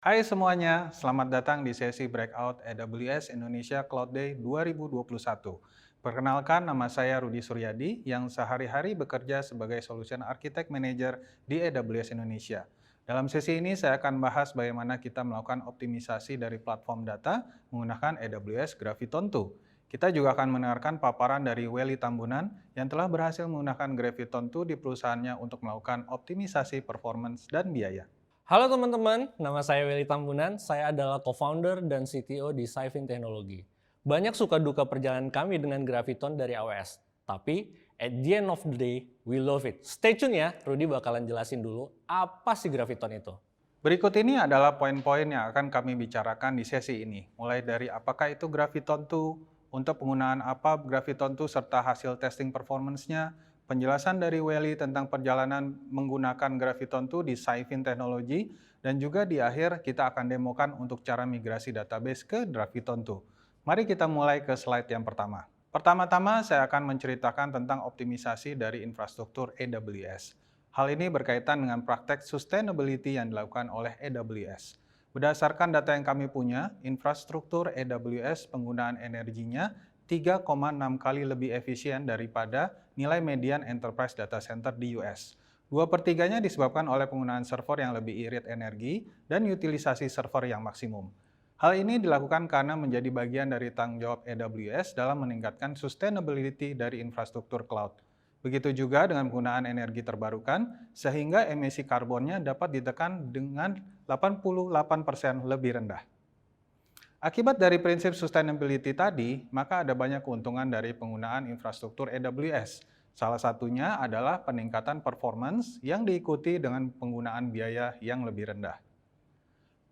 Hai semuanya, selamat datang di sesi Breakout AWS Indonesia Cloud Day 2021. Perkenalkan, nama saya Rudi Suryadi yang sehari-hari bekerja sebagai Solution Architect Manager di AWS Indonesia. Dalam sesi ini saya akan bahas bagaimana kita melakukan optimisasi dari platform data menggunakan AWS Graviton 2. Kita juga akan mendengarkan paparan dari Welly Tambunan yang telah berhasil menggunakan Graviton 2 di perusahaannya untuk melakukan optimisasi performance dan biaya. Halo teman-teman, nama saya Willy Tambunan. Saya adalah co-founder dan CTO di Saifin Teknologi. Banyak suka duka perjalanan kami dengan Graviton dari AWS. Tapi, at the end of the day, we love it. Stay tune ya, Rudy bakalan jelasin dulu apa sih Graviton itu. Berikut ini adalah poin-poin yang akan kami bicarakan di sesi ini, mulai dari apakah itu Graviton 2, untuk penggunaan apa Graviton 2 serta hasil testing performance-nya, penjelasan dari Welly tentang perjalanan menggunakan Graviton 2 di Saifin Technology, dan juga di akhir kita akan demokan untuk cara migrasi database ke Graviton 2. Mari kita mulai ke slide yang pertama. Pertama-tama saya akan menceritakan tentang optimisasi dari infrastruktur AWS. Hal ini berkaitan dengan praktek sustainability yang dilakukan oleh AWS. Berdasarkan data yang kami punya, infrastruktur AWS penggunaan energinya 3,6 kali lebih efisien daripada nilai median enterprise data center di US. 2/3-nya disebabkan oleh penggunaan server yang lebih irit energi dan utilisasi server yang maksimum. Hal ini dilakukan karena menjadi bagian dari tanggung jawab AWS dalam meningkatkan sustainability dari infrastruktur cloud. Begitu juga dengan penggunaan energi terbarukan, sehingga emisi karbonnya dapat ditekan dengan 88% lebih rendah. Akibat dari prinsip sustainability tadi, maka ada banyak keuntungan dari penggunaan infrastruktur AWS. Salah satunya adalah peningkatan performance yang diikuti dengan penggunaan biaya yang lebih rendah.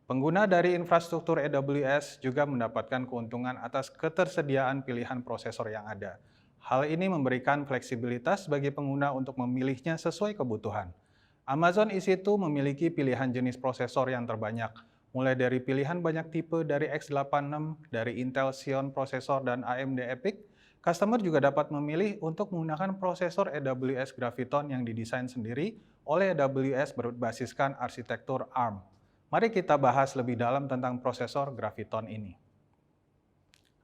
Pengguna dari infrastruktur AWS juga mendapatkan keuntungan atas ketersediaan pilihan prosesor yang ada. Hal ini memberikan fleksibilitas bagi pengguna untuk memilihnya sesuai kebutuhan. Amazon EC2 memiliki pilihan jenis prosesor yang terbanyak, mulai dari pilihan banyak tipe dari x86, dari Intel Xeon prosesor dan AMD EPYC. Customer juga dapat memilih untuk menggunakan prosesor AWS Graviton yang didesain sendiri oleh AWS berbasiskan arsitektur ARM. Mari kita bahas lebih dalam tentang prosesor Graviton ini.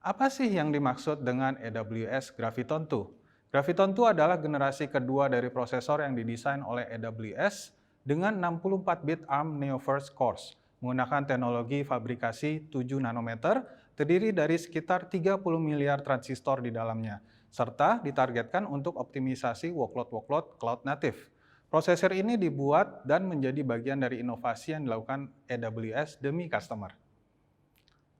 Apa sih yang dimaksud dengan AWS Graviton 2? Graviton 2 adalah generasi kedua dari prosesor yang didesain oleh AWS dengan 64-bit ARM Neoverse cores, menggunakan teknologi fabrikasi 7 nanometer, terdiri dari sekitar 30 miliar transistor di dalamnya, serta ditargetkan untuk optimisasi workload-workload cloud native. Prosesor ini dibuat dan menjadi bagian dari inovasi yang dilakukan AWS demi customer.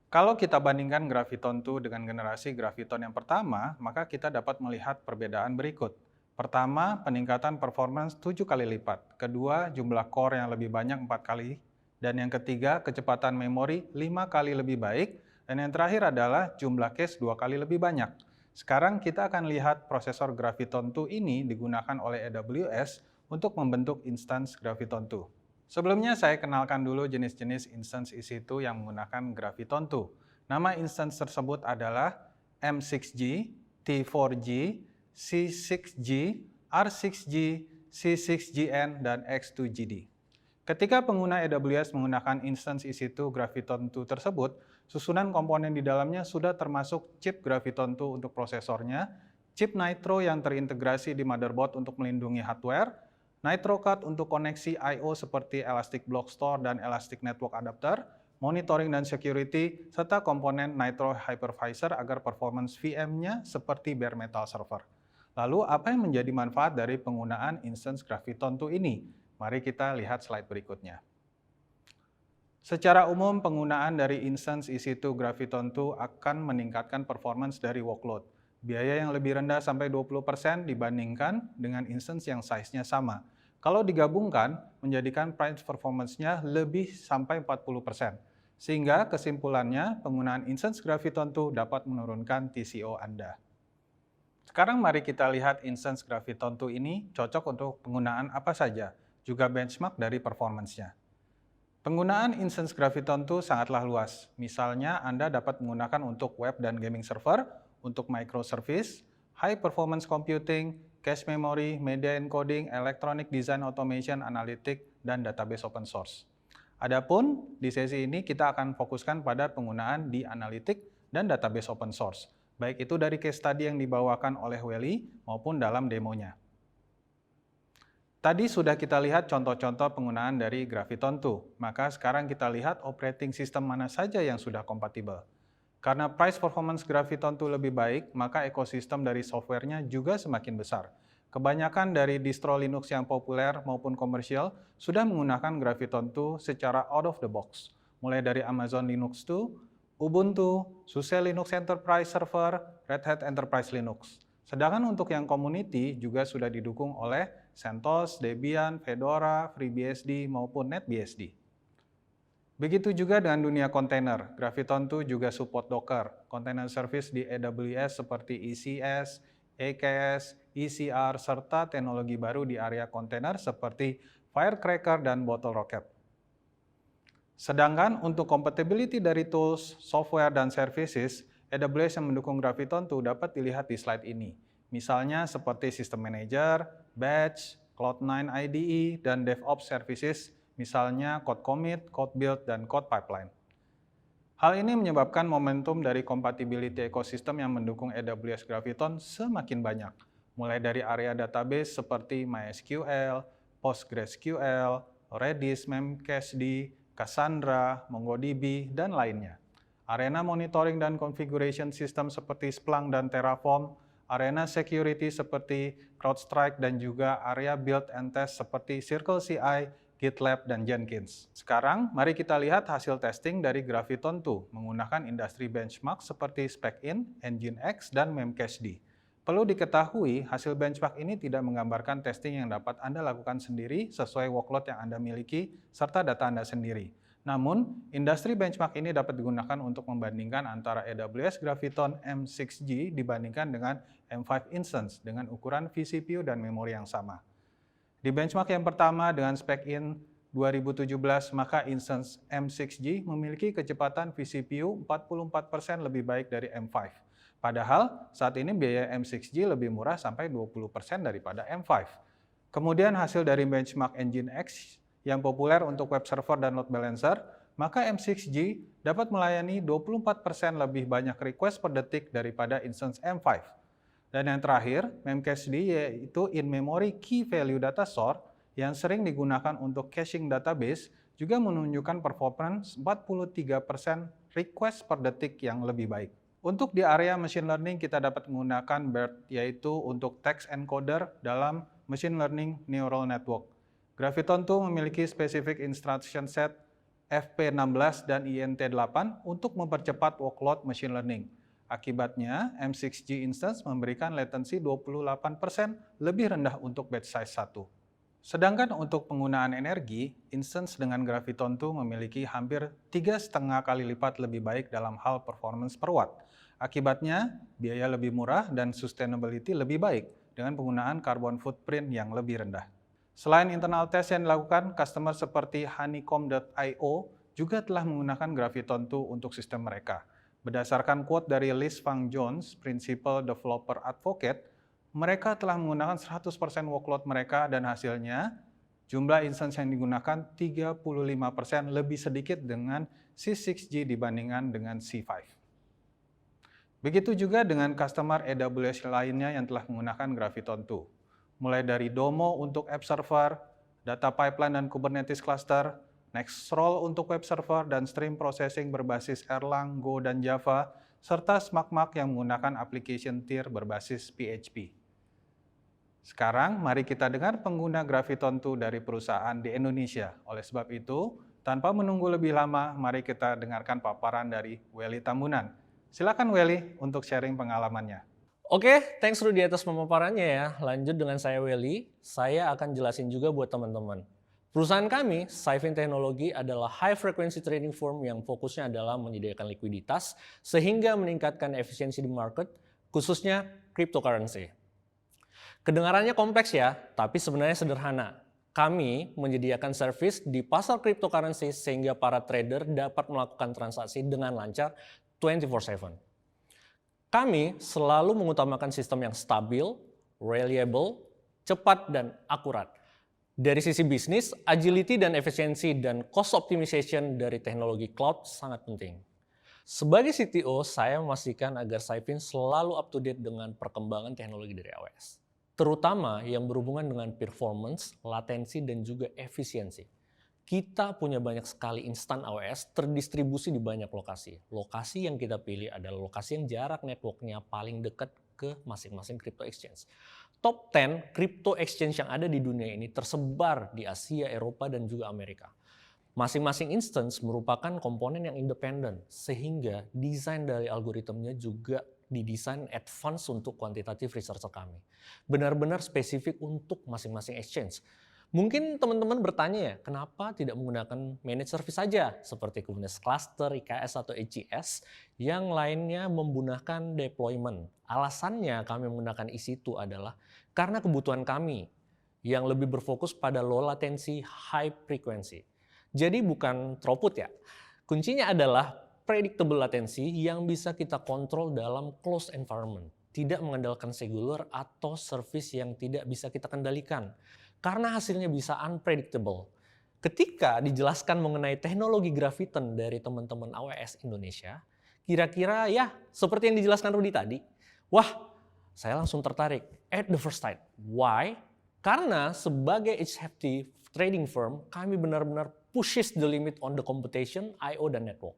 Kalau kita bandingkan Graviton 2 dengan generasi Graviton yang pertama, maka kita dapat melihat perbedaan berikut. Pertama, peningkatan performance 7 kali lipat. Kedua, jumlah core yang lebih banyak 4 kali. Dan yang ketiga, kecepatan memori 5 kali lebih baik. Dan yang terakhir adalah jumlah cache 2 kali lebih banyak. Sekarang kita akan lihat prosesor Graviton 2 ini digunakan oleh AWS untuk membentuk instance Graviton 2. Sebelumnya saya kenalkan dulu jenis-jenis instance EC2 yang menggunakan Graviton 2. Nama instance tersebut adalah M6G, T4G, C6G, R6G, C6GN, dan X2GD. Ketika pengguna AWS menggunakan instance EC2 Graviton 2 tersebut, susunan komponen di dalamnya sudah termasuk chip Graviton 2 untuk prosesornya, chip Nitro yang terintegrasi di motherboard untuk melindungi hardware, Nitro Card untuk koneksi I/O seperti Elastic Block Store dan Elastic Network Adapter, monitoring dan security, serta komponen Nitro Hypervisor agar performance VM-nya seperti bare metal server. Lalu, apa yang menjadi manfaat dari penggunaan instance Graviton 2 ini? Mari kita lihat slide berikutnya. Secara umum, penggunaan dari instance EC2 Graviton 2 akan meningkatkan performance dari workload. Biaya yang lebih rendah sampai 20% dibandingkan dengan instance yang size-nya sama. Kalau digabungkan, menjadikan price performance-nya lebih sampai 40%. Sehingga kesimpulannya, penggunaan instance Graviton 2 dapat menurunkan TCO Anda. Sekarang mari kita lihat instance Graviton 2 ini cocok untuk penggunaan apa saja, juga benchmark dari performance-nya. Penggunaan instance Graviton 2 sangatlah luas. Misalnya, Anda dapat menggunakan untuk web dan gaming server, untuk microservice, high performance computing, cache memory, media encoding, electronic design automation, analytic, dan database open source. Adapun di sesi ini kita akan fokuskan pada penggunaan di analitik dan database open source, baik itu dari case study yang dibawakan oleh Welly maupun dalam demonya. Tadi sudah kita lihat contoh-contoh penggunaan dari Graviton 2, maka sekarang kita lihat operating system mana saja yang sudah kompatibel. Karena price performance Graviton 2 lebih baik, maka ekosistem dari softwarenya juga semakin besar. Kebanyakan dari distro Linux yang populer maupun komersial sudah menggunakan Graviton 2 secara out of the box, mulai dari Amazon Linux 2, Ubuntu, SUSE Linux Enterprise Server, Red Hat Enterprise Linux. Sedangkan untuk yang community juga sudah didukung oleh CentOS, Debian, Fedora, FreeBSD, maupun NetBSD. Begitu juga dengan dunia kontainer, Graviton 2 juga support Docker, container service di AWS seperti ECS, AKS, ECR, serta teknologi baru di area kontainer seperti Firecracker dan BottleRocket. Sedangkan untuk compatibility dari tools, software, dan services, AWS yang mendukung Graviton 2 dapat dilihat di slide ini. Misalnya seperti System Manager, Batch, Cloud9 IDE, dan DevOps Services, misalnya Code Commit, Code Build, dan Code Pipeline. Hal ini menyebabkan momentum dari compatibility ekosistem yang mendukung AWS Graviton semakin banyak, mulai dari area database seperti MySQL, PostgreSQL, Redis, Memcached, Cassandra, MongoDB, dan lainnya. Arena monitoring dan configuration system seperti Splunk dan Terraform, arena security seperti CrowdStrike, dan juga area build and test seperti CircleCI, GitLab, dan Jenkins. Sekarang, mari kita lihat hasil testing dari Graviton 2 menggunakan industry benchmark seperti SpecIn, Nginx, dan Memcached. Perlu diketahui, hasil benchmark ini tidak menggambarkan testing yang dapat Anda lakukan sendiri sesuai workload yang Anda miliki serta data Anda sendiri. Namun, industry benchmark ini dapat digunakan untuk membandingkan antara AWS Graviton M6G dibandingkan dengan M5 instance dengan ukuran vCPU dan memori yang sama. Di benchmark yang pertama dengan SpecIn 2017, maka instance M6G memiliki kecepatan vCPU 44% lebih baik dari M5. Padahal saat ini biaya M6G lebih murah sampai 20% daripada M5. Kemudian hasil dari benchmark Nginx yang populer untuk web server dan load balancer, maka M6G dapat melayani 24% lebih banyak request per detik daripada instance M5. Dan yang terakhir, Memcached yaitu in-memory key value data store yang sering digunakan untuk caching database juga menunjukkan performance 43% request per detik yang lebih baik. Untuk di area machine learning, kita dapat menggunakan BERT, yaitu untuk text encoder dalam machine learning neural network. Graviton 2 memiliki spesifik instruction set FP16 dan INT8 untuk mempercepat workload machine learning. Akibatnya, M6G instance memberikan latency 28% lebih rendah untuk batch size 1. Sedangkan untuk penggunaan energi, instance dengan Graviton 2 memiliki hampir 3,5 kali lipat lebih baik dalam hal performance per watt. Akibatnya, biaya lebih murah dan sustainability lebih baik dengan penggunaan carbon footprint yang lebih rendah. Selain internal test yang dilakukan, customer seperti Honeycomb.io juga telah menggunakan Graviton 2 untuk sistem mereka. Berdasarkan quote dari Liz Fang Jones, Principal Developer Advocate, mereka telah menggunakan 100% workload mereka dan hasilnya jumlah instance yang digunakan 35% lebih sedikit dengan C6G dibandingkan dengan C5. Begitu juga dengan customer AWS lainnya yang telah menggunakan Graviton 2. Mulai dari Domo untuk app server, data pipeline dan Kubernetes cluster, Nextcrawl untuk web server dan stream processing berbasis Erlang, Go, dan Java, serta SmartMark yang menggunakan application tier berbasis PHP. Sekarang, mari kita dengar pengguna Graviton 2 dari perusahaan di Indonesia. Oleh sebab itu, tanpa menunggu lebih lama, mari kita dengarkan paparan dari Welly Tambunan. Silakan Welly untuk sharing pengalamannya. Oke, thanks Rudy atas pemaparannya ya. Lanjut dengan saya Welly, saya akan jelasin juga buat teman-teman. Perusahaan kami, Saifin Teknologi, adalah high frequency trading firm yang fokusnya adalah menyediakan likuiditas sehingga meningkatkan efisiensi di market, khususnya cryptocurrency. Kedengarannya kompleks ya, tapi sebenarnya sederhana. Kami menyediakan service di pasar cryptocurrency sehingga para trader dapat melakukan transaksi dengan lancar 24/7. Kami selalu mengutamakan sistem yang stabil, reliable, cepat, dan akurat. Dari sisi bisnis, agility dan efisiensi dan cost optimization dari teknologi cloud sangat penting. Sebagai CTO, saya memastikan agar Saifin selalu up to date dengan perkembangan teknologi dari AWS. Terutama yang berhubungan dengan performance, latensi, dan juga efisiensi. Kita punya banyak sekali instan AWS terdistribusi di banyak lokasi. Lokasi yang kita pilih adalah lokasi yang jarak networknya paling dekat ke masing-masing crypto exchange. Top 10 crypto exchange yang ada di dunia ini tersebar di Asia, Eropa, dan juga Amerika. Masing-masing instance merupakan komponen yang independen, sehingga desain dari algoritmnya juga didesain advance untuk quantitative researcher kami. Benar-benar spesifik untuk masing-masing exchange. Mungkin teman-teman bertanya ya, kenapa tidak menggunakan managed service saja seperti Kubernetes Cluster, IKS, atau ECS yang lainnya menggunakan deployment. Alasannya kami menggunakan EC2 adalah karena kebutuhan kami yang lebih berfokus pada low latency, high frequency. Jadi bukan throughput ya, kuncinya adalah predictable latency yang bisa kita kontrol dalam closed environment. Tidak mengandalkan scheduler atau service yang tidak bisa kita kendalikan. Karena hasilnya bisa unpredictable. Ketika dijelaskan mengenai teknologi Graviton dari teman-teman AWS Indonesia, kira-kira ya seperti yang dijelaskan Rudy tadi, wah saya langsung tertarik at the first sight. Why? Karena sebagai HFT trading firm, kami benar-benar pushes the limit on the computation, I/O, dan network.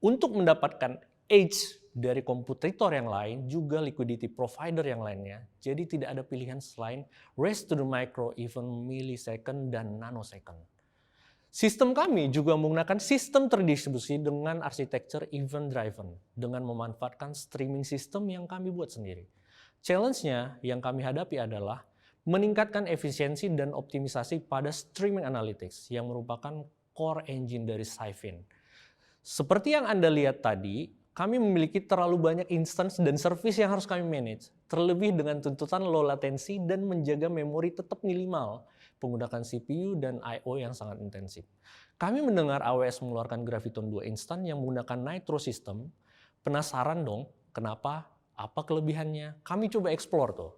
Untuk mendapatkan edge dari kompetitor yang lain, juga liquidity provider yang lainnya. Jadi tidak ada pilihan selain race to the micro, even millisecond, dan nanosecond. Sistem kami juga menggunakan sistem terdistribusi dengan arsitektur event driven, dengan memanfaatkan streaming system yang kami buat sendiri. Challenge-nya yang kami hadapi adalah meningkatkan efisiensi dan optimisasi pada streaming analytics yang merupakan core engine dari Saifin. Seperti yang Anda lihat tadi, kami memiliki terlalu banyak instance dan service yang harus kami manage, terlebih dengan tuntutan low latency dan menjaga memori tetap minimal, menggunakan CPU dan I/O yang sangat intensif. Kami mendengar AWS mengeluarkan Graviton 2 instan yang menggunakan Nitro System. Penasaran dong, kenapa? Apa kelebihannya? Kami coba explore tuh.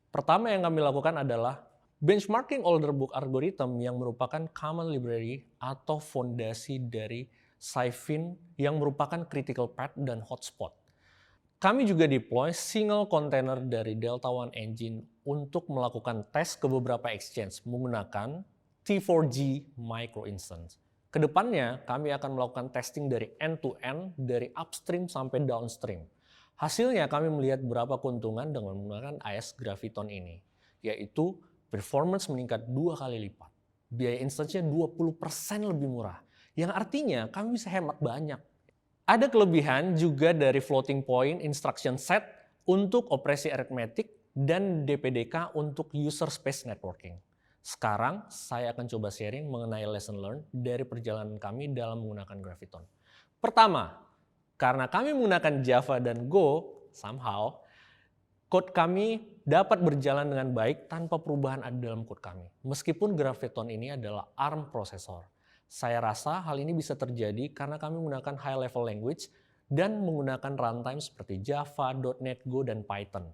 Pertama yang kami lakukan adalah benchmarking older book algorithm yang merupakan common library atau fondasi dari Saifin yang merupakan critical path dan hotspot. Kami juga deploy single container dari Delta One Engine untuk melakukan tes ke beberapa exchange menggunakan T4G micro instance. Kedepannya, kami akan melakukan testing dari end-to-end, dari upstream sampai downstream. Hasilnya kami melihat berapa keuntungan dengan menggunakan AES Graviton ini, yaitu performance meningkat 2 kali lipat. Biaya instance-nya 20% lebih murah, yang artinya kami bisa hemat banyak. Ada kelebihan juga dari floating point instruction set untuk operasi aritmetik dan DPDK untuk user space networking. Sekarang saya akan coba sharing mengenai lesson learned dari perjalanan kami dalam menggunakan Graviton. Pertama, karena kami menggunakan Java dan Go, somehow, code kami dapat berjalan dengan baik tanpa perubahan ada dalam code kami. Meskipun Graviton ini adalah ARM processor. Saya rasa hal ini bisa terjadi karena kami menggunakan high-level language dan menggunakan runtime seperti Java, .NET, Go, dan Python.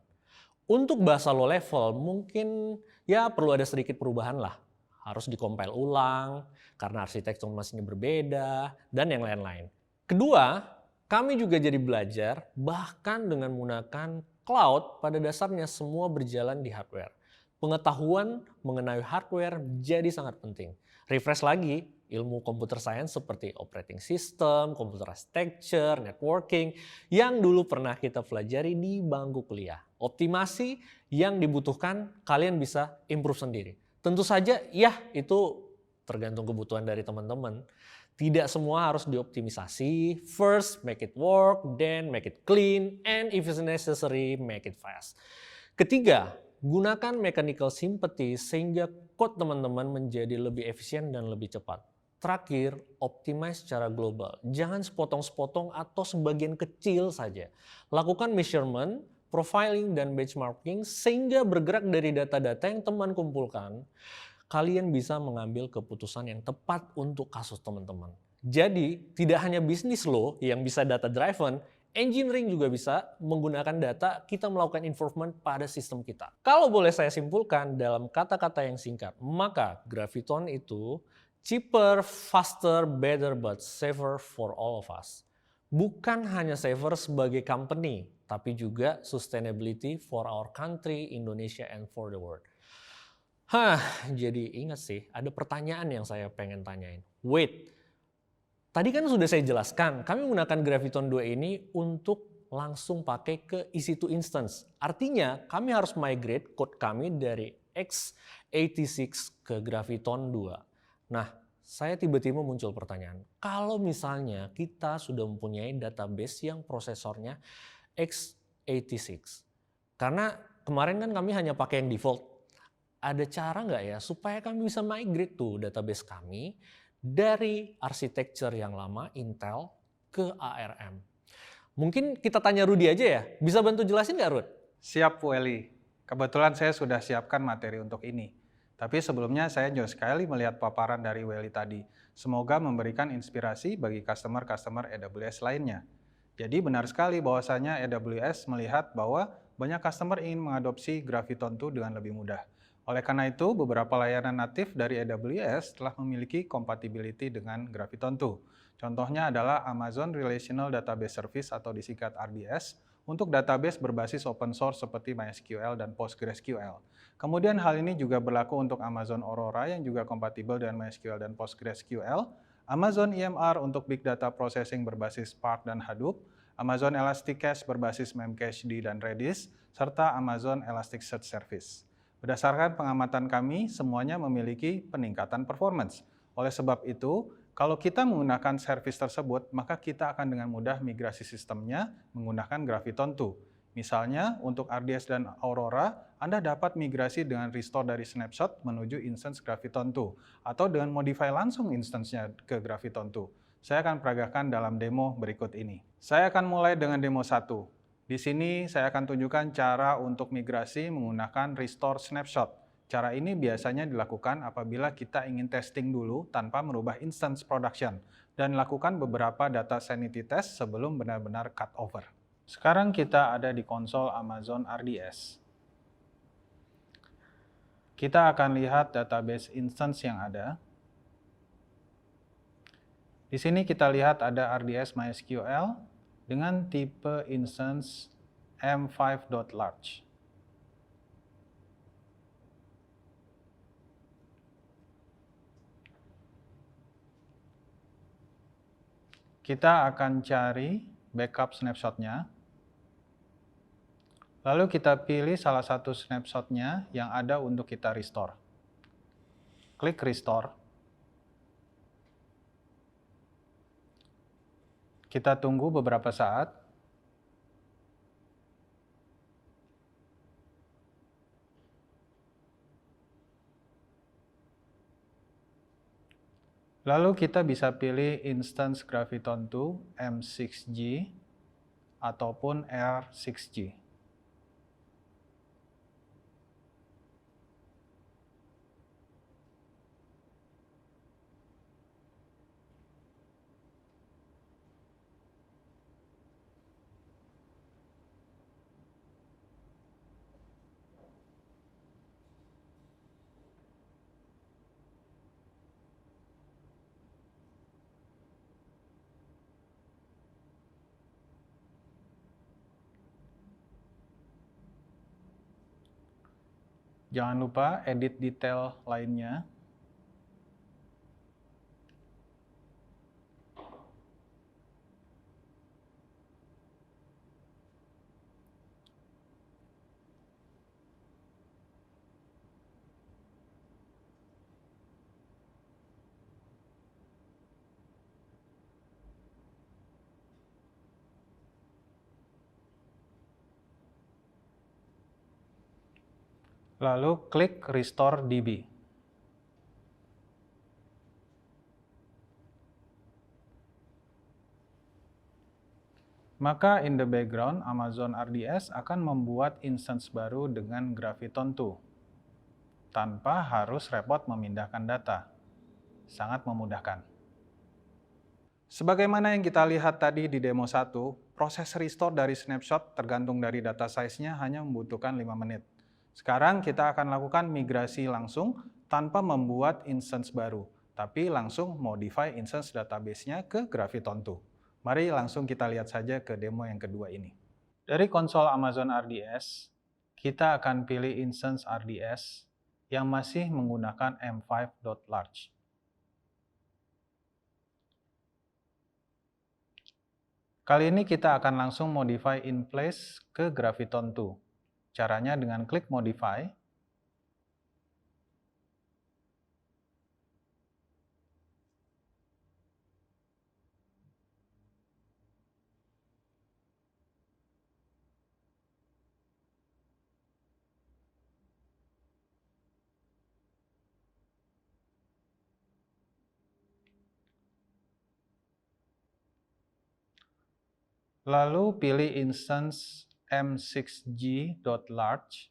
Untuk bahasa low level mungkin ya perlu ada sedikit perubahan lah. Harus dikompil ulang karena arsitektur mesinnya berbeda dan yang lain-lain. Kedua, kami juga jadi belajar bahkan dengan menggunakan cloud pada dasarnya semua berjalan di hardware. Pengetahuan mengenai hardware jadi sangat penting. Refresh lagi ilmu computer science seperti operating system, computer architecture, networking yang dulu pernah kita pelajari di bangku kuliah. Optimasi yang dibutuhkan kalian bisa improve sendiri. Tentu saja ya itu tergantung kebutuhan dari teman-teman. Tidak semua harus dioptimisasi. First, make it work, then make it clean, and if it's necessary, make it fast. Ketiga, gunakan mechanical sympathy sehingga code teman-teman menjadi lebih efisien dan lebih cepat. Terakhir, optimize secara global. Jangan sepotong-sepotong atau sebagian kecil saja. Lakukan measurement, profiling, dan benchmarking sehingga bergerak dari data-data yang teman kumpulkan. Kalian bisa mengambil keputusan yang tepat untuk kasus teman-teman. Jadi, tidak hanya bisnis lo yang bisa data driven, Engineering juga bisa menggunakan data kita melakukan improvement pada sistem kita. Kalau boleh saya simpulkan dalam kata-kata yang singkat, maka Graviton itu cheaper, faster, better, but safer for all of us. Bukan hanya safer sebagai company, tapi juga sustainability for our country, Indonesia, and for the world. Jadi ingat sih, ada pertanyaan yang saya pengen tanyain. Wait, tadi kan sudah saya jelaskan, kami menggunakan Graviton 2 ini untuk langsung pakai ke EC2 instance. Artinya, kami harus migrate code kami dari x86 ke Graviton 2. Nah, saya tiba-tiba muncul pertanyaan, kalau misalnya kita sudah mempunyai database yang prosesornya x86, karena kemarin kan kami hanya pakai yang default, ada cara nggak ya supaya kami bisa migrate tuh database kami dari arsitektur yang lama Intel ke ARM. Mungkin kita tanya Rudy aja ya, bisa bantu jelasin nggak Rud? Siap, Welly. Kebetulan saya sudah siapkan materi untuk ini. Tapi sebelumnya saya jauh sekali melihat paparan dari Welly tadi. Semoga memberikan inspirasi bagi customer-customer AWS lainnya. Jadi benar sekali bahwasanya AWS melihat bahwa banyak customer ingin mengadopsi Graviton 2 dengan lebih mudah. Oleh karena itu, beberapa layanan natif dari AWS telah memiliki compatibility dengan Graviton 2. Contohnya adalah Amazon Relational Database Service atau disingkat RDS untuk database berbasis open source seperti MySQL dan PostgreSQL. Kemudian hal ini juga berlaku untuk Amazon Aurora yang juga kompatibel dengan MySQL dan PostgreSQL, Amazon EMR untuk Big Data Processing berbasis Spark dan Hadoop, Amazon Elasticsearch berbasis Memcached dan Redis, serta Amazon Elasticsearch Service. Berdasarkan pengamatan kami, semuanya memiliki peningkatan performance. Oleh sebab itu, kalau kita menggunakan service tersebut, maka kita akan dengan mudah migrasi sistemnya menggunakan Graviton 2. Misalnya, untuk RDS dan Aurora, Anda dapat migrasi dengan restore dari snapshot menuju instance Graviton 2, atau dengan modify langsung instance-nya ke Graviton 2. Saya akan peragakan dalam demo berikut ini. Saya akan mulai dengan demo 1. Di sini saya akan tunjukkan cara untuk migrasi menggunakan restore snapshot. Cara ini biasanya dilakukan apabila kita ingin testing dulu tanpa merubah instance production dan lakukan beberapa data sanity test sebelum benar-benar cut over. Sekarang kita ada di konsol Amazon RDS. Kita akan lihat database instance yang ada. Di sini kita lihat ada RDS MySQL dengan tipe instance M5.large. Kita akan cari backup snapshot-nya. Lalu kita pilih salah satu snapshot-nya yang ada untuk kita restore. Klik restore. Kita tunggu beberapa saat. Lalu kita bisa pilih instance Graviton 2 M6G ataupun R6G. Jangan lupa edit detail lainnya. Lalu klik Restore DB. Maka in the background, Amazon RDS akan membuat instance baru dengan Graviton 2, tanpa harus repot memindahkan data. Sangat memudahkan. Sebagaimana yang kita lihat tadi di demo 1, proses restore dari snapshot tergantung dari data size-nya hanya membutuhkan 5 menit. Sekarang kita akan lakukan migrasi langsung tanpa membuat instance baru, tapi langsung modify instance database-nya ke Graviton2. Mari langsung kita lihat saja ke demo yang kedua ini. Dari konsol Amazon RDS, kita akan pilih instance RDS yang masih menggunakan m5.large. Kali ini kita akan langsung modify in place ke Graviton2. Caranya dengan klik modify, lalu pilih instance m6g.large.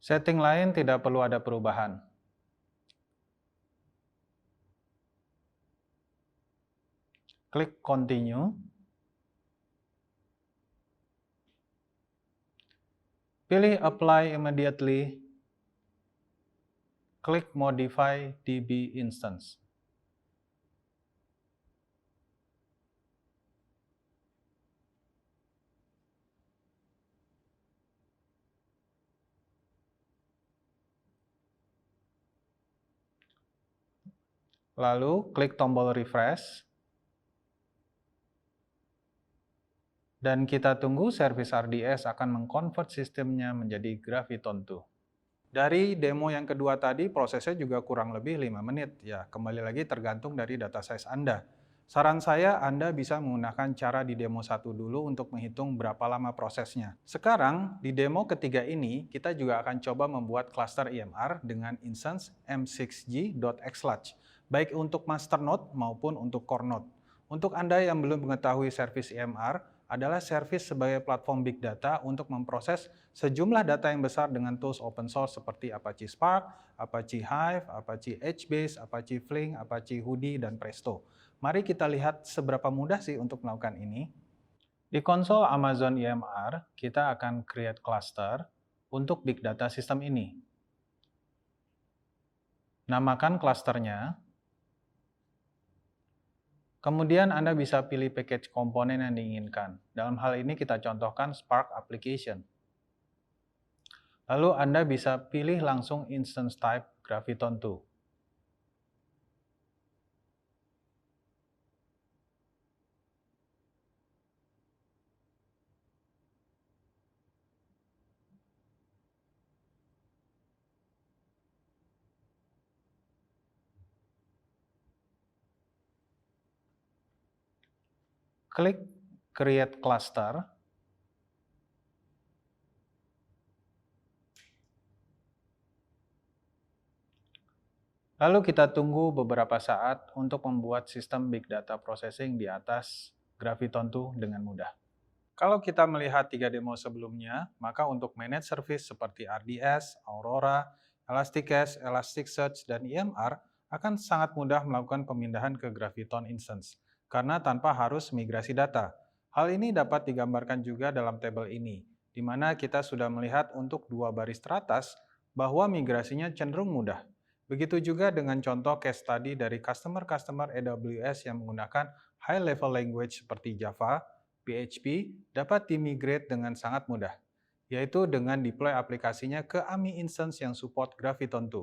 Setting lain tidak perlu ada perubahan. Klik continue. Pilih apply immediately. Klik modify DB instance. Lalu klik tombol refresh. Dan kita tunggu service RDS akan mengkonvert sistemnya menjadi Graviton2. Dari demo yang kedua tadi, prosesnya juga kurang lebih 5 menit. Ya, kembali lagi tergantung dari data size Anda. Saran saya, Anda bisa menggunakan cara di demo 1 dulu untuk menghitung berapa lama prosesnya. Sekarang, di demo ketiga ini, kita juga akan coba membuat cluster EMR dengan instance m6g.xlarge, baik untuk master node maupun untuk core node. Untuk Anda yang belum mengetahui service EMR, adalah service sebagai platform big data untuk memproses sejumlah data yang besar dengan tools open source seperti Apache Spark, Apache Hive, Apache HBase, Apache Flink, Apache Hudi, dan Presto. Mari kita lihat seberapa mudah sih untuk melakukan ini. Di konsol Amazon EMR, kita akan create cluster untuk big data system ini. Namakan clusternya. Kemudian Anda bisa pilih package komponen yang diinginkan. Dalam hal ini kita contohkan Spark Application. Lalu Anda bisa pilih langsung instance type Graviton2. Klik Create Cluster. Lalu kita tunggu beberapa saat untuk membuat sistem big data processing di atas Graviton2 dengan mudah. Kalau kita melihat 3 demo sebelumnya, maka untuk manage service seperti RDS, Aurora, Elasticsearch, Elasticsearch, dan EMR akan sangat mudah melakukan pemindahan ke Graviton Instance, karena tanpa harus migrasi data. Hal ini dapat digambarkan juga dalam tabel ini, di mana kita sudah melihat untuk 2 baris teratas bahwa migrasinya cenderung mudah. Begitu juga dengan contoh case study dari customer-customer AWS yang menggunakan high-level language seperti Java, PHP dapat dimigrate dengan sangat mudah, yaitu dengan deploy aplikasinya ke AMI instance yang support Graviton2.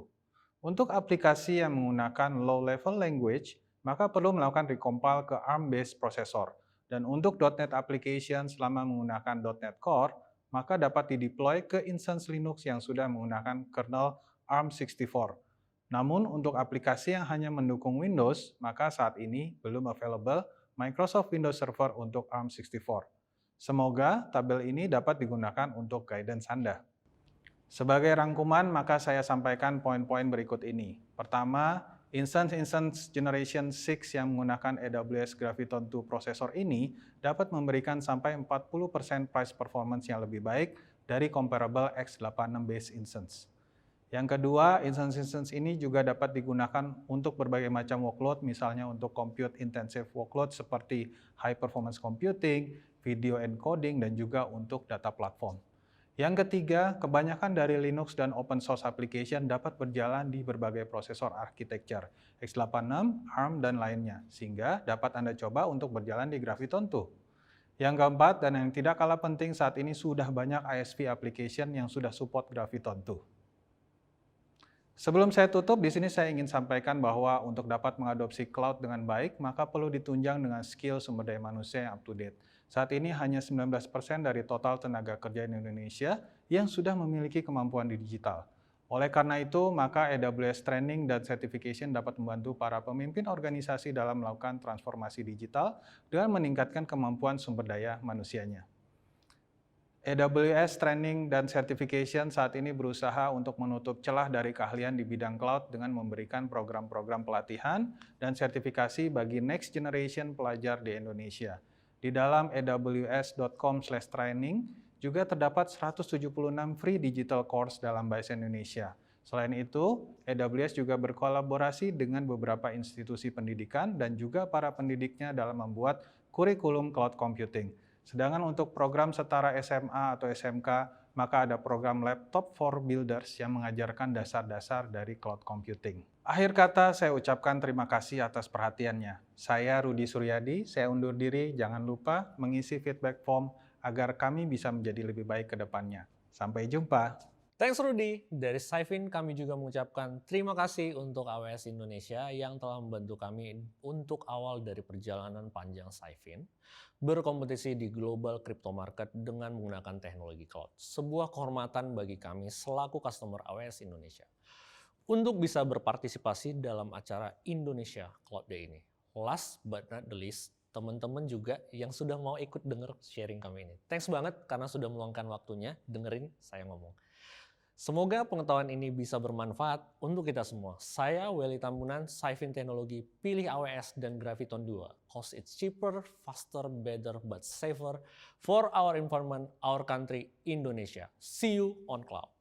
Untuk aplikasi yang menggunakan low-level language, maka perlu melakukan recompile ke ARM-based processor. Dan untuk .NET application selama menggunakan .NET Core, maka dapat dideploy ke instance Linux yang sudah menggunakan kernel ARM64. Namun untuk aplikasi yang hanya mendukung Windows, maka saat ini belum available Microsoft Windows Server untuk ARM64. Semoga tabel ini dapat digunakan untuk guidance Anda. Sebagai rangkuman, maka saya sampaikan poin-poin berikut ini. Pertama, Instance Generation 6 yang menggunakan AWS Graviton 2 prosesor ini dapat memberikan sampai 40% price performance yang lebih baik dari comparable x86 based instance. Yang kedua, instance ini juga dapat digunakan untuk berbagai macam workload, misalnya untuk compute intensive workload seperti high performance computing, video encoding, dan juga untuk data platform. Yang ketiga, kebanyakan dari Linux dan open source application dapat berjalan di berbagai prosesor architecture, x86, ARM, dan lainnya, sehingga dapat Anda coba untuk berjalan di Graviton 2. Yang keempat, dan yang tidak kalah penting, saat ini sudah banyak ISV application yang sudah support Graviton 2. Sebelum saya tutup, di sini saya ingin sampaikan bahwa untuk dapat mengadopsi cloud dengan baik, maka perlu ditunjang dengan skill sumber daya manusia yang up to date. Saat ini hanya 19% dari total tenaga kerja di Indonesia yang sudah memiliki kemampuan di digital. Oleh karena itu, maka AWS Training dan Certification dapat membantu para pemimpin organisasi dalam melakukan transformasi digital dengan meningkatkan kemampuan sumber daya manusianya. AWS Training dan Certification saat ini berusaha untuk menutup celah dari keahlian di bidang cloud dengan memberikan program-program pelatihan dan sertifikasi bagi next generation pelajar di Indonesia. Di dalam aws.com/training juga terdapat 176 free digital course dalam bahasa Indonesia. Selain itu, AWS juga berkolaborasi dengan beberapa institusi pendidikan dan juga para pendidiknya dalam membuat kurikulum cloud computing. Sedangkan untuk program setara SMA atau SMK, maka ada program Laptop for Builders yang mengajarkan dasar-dasar dari cloud computing. Akhir kata, saya ucapkan terima kasih atas perhatiannya. Saya Rudi Suryadi, saya undur diri, jangan lupa mengisi feedback form agar kami bisa menjadi lebih baik ke depannya. Sampai jumpa. Thanks Rudy. Dari Saifin kami juga mengucapkan terima kasih untuk AWS Indonesia yang telah membantu kami untuk awal dari perjalanan panjang Saifin berkompetisi di global crypto market dengan menggunakan teknologi cloud. Sebuah kehormatan bagi kami selaku customer AWS Indonesia untuk bisa berpartisipasi dalam acara Indonesia Cloud Day ini. Last but not the least, teman-teman juga yang sudah mau ikut denger sharing kami ini. Thanks banget karena sudah meluangkan waktunya dengerin saya ngomong. Semoga pengetahuan ini bisa bermanfaat untuk kita semua. Saya Welly Tambunan, Saifin Teknologi, pilih AWS dan Graviton 2. Cause it's cheaper, faster, better, but safer for our environment, our country, Indonesia. See you on cloud.